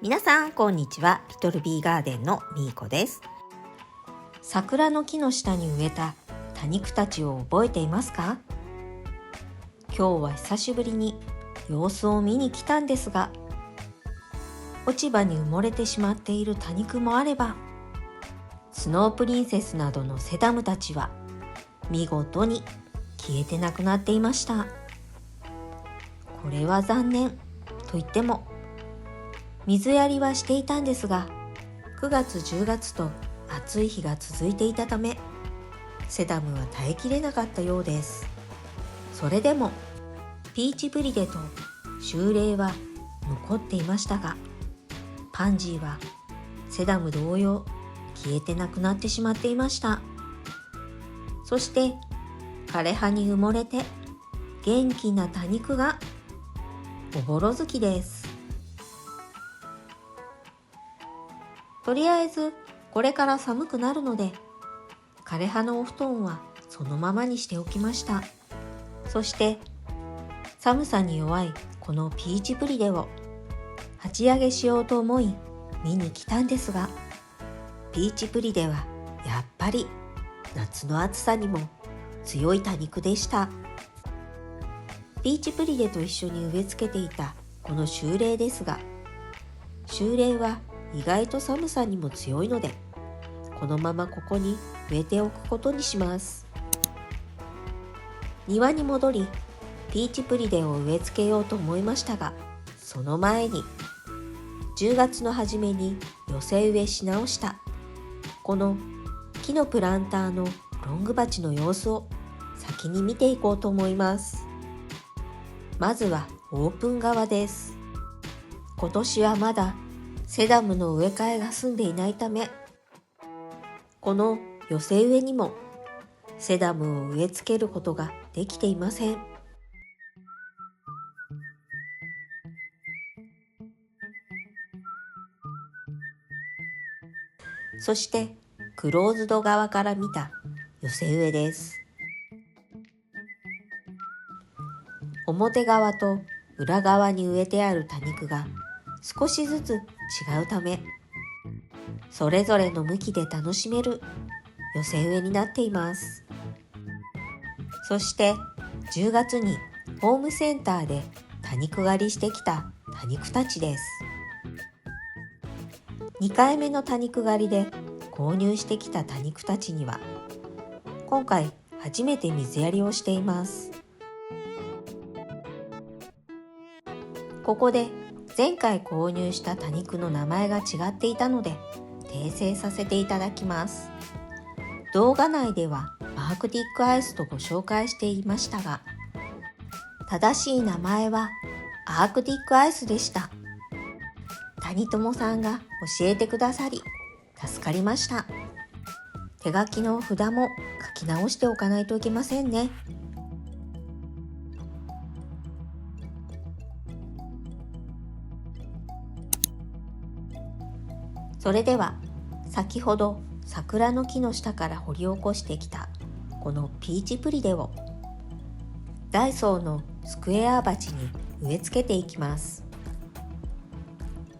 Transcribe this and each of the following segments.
皆さんこんにちは。リトルビーガーデンのみーこです。桜の木の下に植えた多肉たちを覚えていますか？今日は久しぶりに様子を見に来たんですが、落ち葉に埋もれてしまっている多肉もあれば、スノープリンセスなどのセダムたちは見事に消えてなくなっていました。これは残念と言っても、水やりはしていたんですが、9月10月と暑い日が続いていたため、セダムは耐えきれなかったようです。それでもピーチブリデとシューレイは残っていましたが、パンジーはセダム同様消えてなくなってしまっていました。そして枯れ葉に埋もれて元気な多肉がおぼろ月です。とりあえずこれから寒くなるので、枯れ葉のお布団はそのままにしておきました。そして寒さに弱いこのピーチブリデを鉢上げしようと思い見に来たんですが、ピーチブリデはやっぱり夏の暑さにも強い多肉でした。ピーチブリデと一緒に植え付けていたこのシューレイですが、シューレイは意外と寒さにも強いので、このままここに植えておくことにします。庭に戻り、ピーチブリデを植え付けようと思いましたが、その前に10月の初めに寄せ植えし直したこの木のプランターのロング鉢の様子を先に見ていこうと思います。まずはオープン側です。今年はまだセダムの植え替えが済んでいないため、この寄せ植えにもセダムを植え付けることができていません。そしてクローズド側から見た寄せ植えです。表側と裏側に植えてある多肉が少しずつ違うため、それぞれの向きで楽しめる寄せ植えになっています。そして10月にホームセンターで多肉狩りしてきた多肉たちです。2回目の多肉狩りで購入してきた多肉たちには、今回初めて水やりをしています。ここで前回購入した多肉の名前が違っていたので訂正させていただきます。動画内ではアークティックアイスとご紹介していましたが、正しい名前はアークティックアイスでした。谷友さんが教えてくださり助かりました。手書きの札も書き直しておかないといけませんね。それでは先ほど桜の木の下から掘り起こしてきたこのピーチブリデをダイソーのスクエア鉢に植え付けていきます。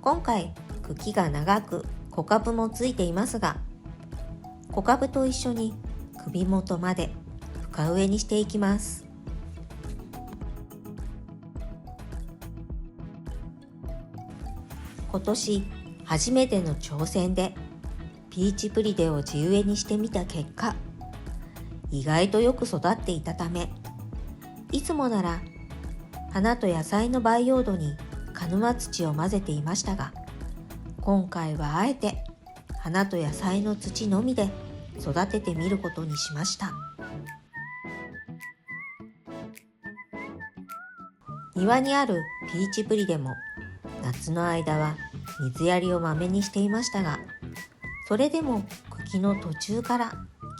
今回茎が長く小株もついていますが、小株と一緒に首元まで深植えにしていきます。今年初めての挑戦でピーチブリデを地植えにしてみた結果、意外とよく育っていたため、いつもなら花と野菜の培養土に鹿沼土を混ぜていましたが、今回はあえて花と野菜の土のみで育ててみることにしました。庭にあるピーチブリデも夏の間は水やりをまめにしていましたが、それでも茎の途中から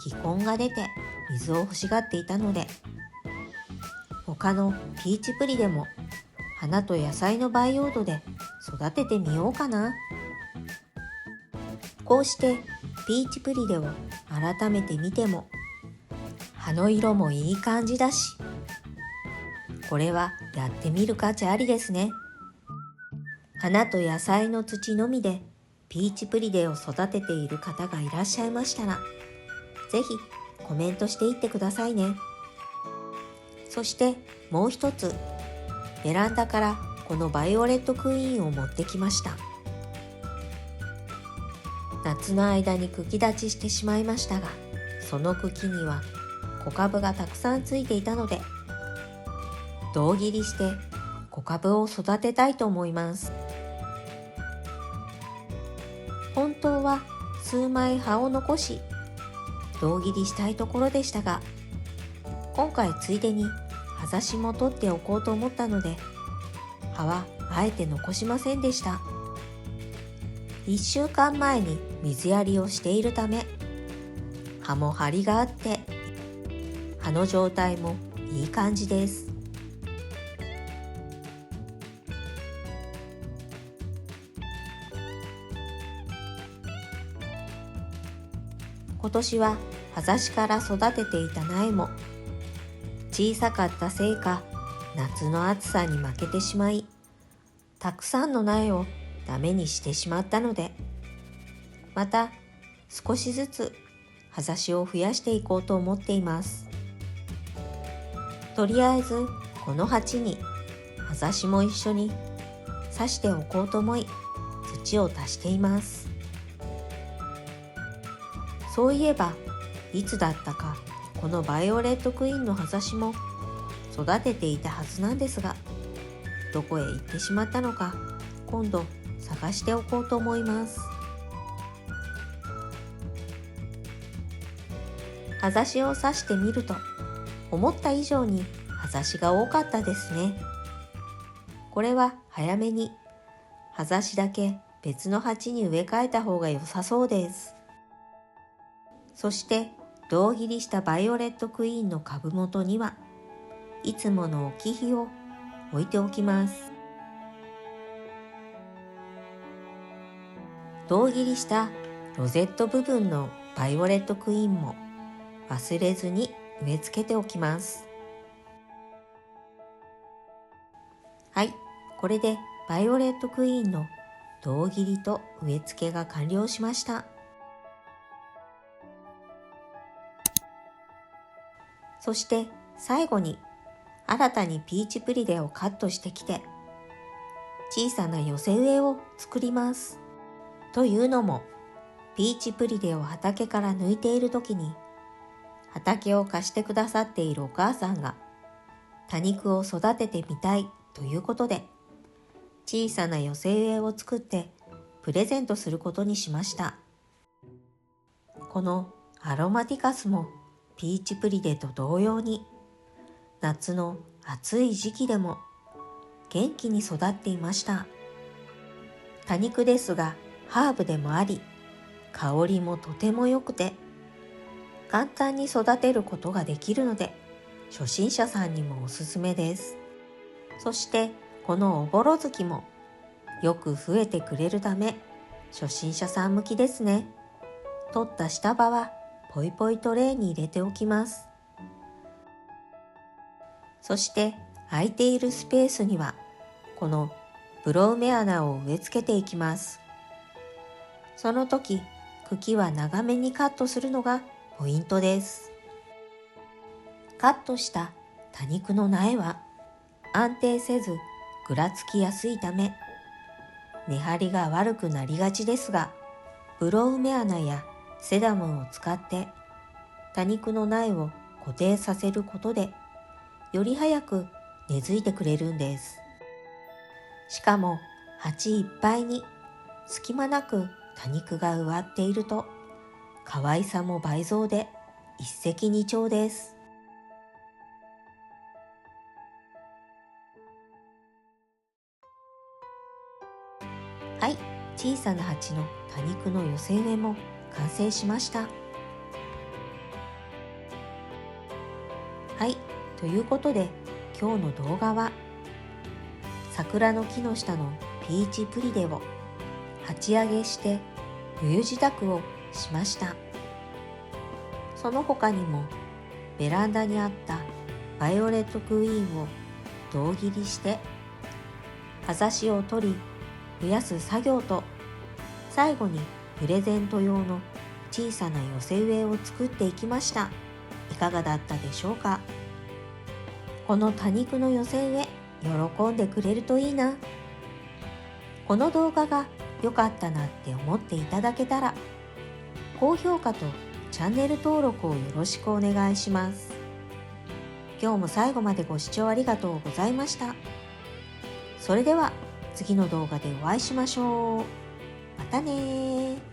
気根が出て水を欲しがっていたので、他のピーチブリデも花と野菜の培養土で育ててみようかな。こうしてピーチブリデを改めて見ても、葉の色もいい感じだし、これはやってみる価値ありですね。花と野菜の土のみでピーチプリデを育てている方がいらっしゃいましたら、ぜひコメントしていってくださいね。そしてもう一つ、ベランダからこのバイオレットクイーンを持ってきました。夏の間に茎立ちしてしまいましたが、その茎には小株がたくさんついていたので、胴切りして小株を育てたいと思います。本当は数枚葉を残し胴切りしたいところでしたが、今回ついでに葉ざしも取っておこうと思ったので、葉はあえて残しませんでした。1週間前に水やりをしているため、葉も張りがあって葉の状態もいい感じです。今年は葉ざしから育てていた苗も小さかったせいか、夏の暑さに負けてしまい、たくさんの苗をダメにしてしまったので、また少しずつ葉ざしを増やしていこうと思っています。とりあえずこの鉢に葉ざしも一緒に挿しておこうと思い、土を足しています。そういえばいつだったか、このバイオレットクイーンの葉ざしも育てていたはずなんですが、どこへ行ってしまったのか、今度探しておこうと思います。葉ざしを挿してみると、思った以上に葉ざしが多かったですね。これは早めに葉ざしだけ別の鉢に植え替えた方が良さそうです。そして胴切りしたバイオレットクイーンの株元にはいつもの置き火を置いておきます。胴切りしたロゼット部分のバイオレットクイーンも忘れずに植え付けておきます。はい、これでバイオレットクイーンの胴切りと植え付けが完了しました。そして最後に新たにピーチプリデをカットしてきて、小さな寄せ植えを作ります。というのも、ピーチプリデを畑から抜いている時に、畑を貸してくださっているお母さんが多肉を育ててみたいということで、小さな寄せ植えを作ってプレゼントすることにしました。このアロマティカスもピーチプリデと同様に、夏の暑い時期でも元気に育っていました。多肉ですがハーブでもあり、香りもとても良くて、簡単に育てることができるので、初心者さんにもおすすめです。そしてこのおぼろ月もよく増えてくれるため、初心者さん向きですね。取った下葉はポイポイトレイに入れておきます。そして空いているスペースにはこのブロウメアナを植え付けていきます。その時、茎は長めにカットするのがポイントです。カットした多肉の苗は安定せずぐらつきやすいため、根張りが悪くなりがちですが、ブロウメアナやセダムを使って多肉の苗を固定させることで、より早く根付いてくれるんです。しかも鉢いっぱいに隙間なく多肉が植わっていると、可愛さも倍増で一石二鳥です。はい、小さな鉢の多肉の寄せ植えも完成しました。はい、ということで今日の動画は、桜の木の下のピーチプリデを鉢上げして冬支度をしました。その他にもベランダにあったバイオレットクイーンを胴切りして葉ざしを取り、増やす作業と、最後にプレゼント用の小さな寄せ植えを作っていきました。いかがだったでしょうか。この多肉の寄せ植え、喜んでくれるといいな。この動画が良かったなって思っていただけたら、高評価とチャンネル登録をよろしくお願いします。今日も最後までご視聴ありがとうございました。それでは次の動画でお会いしましょう。またねー。